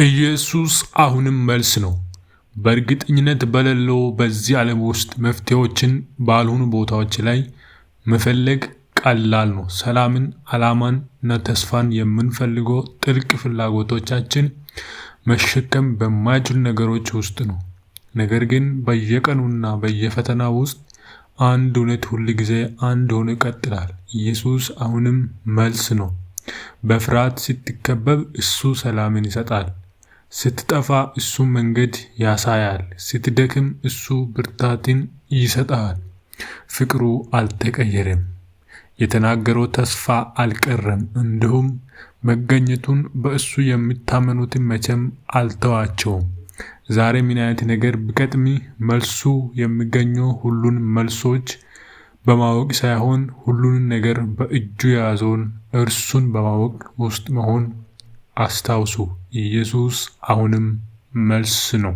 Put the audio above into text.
ኢየሱስ አሁንም መልስ ነው። በእርግጠኝነት በሌለው በዚህ ዓለም ውስጥ መፍትሄዎችን ባልሆኑ ቦታዎች ላይ መፈለግ ቀላል ነው። ሰላምን፣ ዓላማን እና ተስፋን የምንፈልገው ጥልቅ ፍላጎቶቻችን መሸከም በማይችሉ ነገሮች ውስጥ ነው። ነገር ግን በየቀኑና በየፈተና ውስጥ አንድ እውነት ሁል ጊዜ አንድ ሆኖ ይቀጥላል። ኢየሱስ አሁንም መልስ ነው። በፍርሃት ስትከበብ እሱ ሰላምን ይሰጣል። ስትጠፋ እሱ መንገድ ያሳያል። ስትደክም እሱ ብርታትን ይሰጣል። ፍቅሩ አልተቀየረም። የተናገረው ተስፋ አልቀረም። እንዲሁም መገኘቱን በእሱ የሚታመኑትን መቼም አልተዋቸውም። ዛሬ ምን አይነት ነገር ቢገጥም መልሱ የሚገኘው ሁሉን መልሶች በማወቅ ሳይሆን ሁሉን ነገር በእጁ የያዘውን እርሱን በማወቅ ውስጥ መሆን አስታውሱ። ኢየሱስ አሁንም መልስ ነው።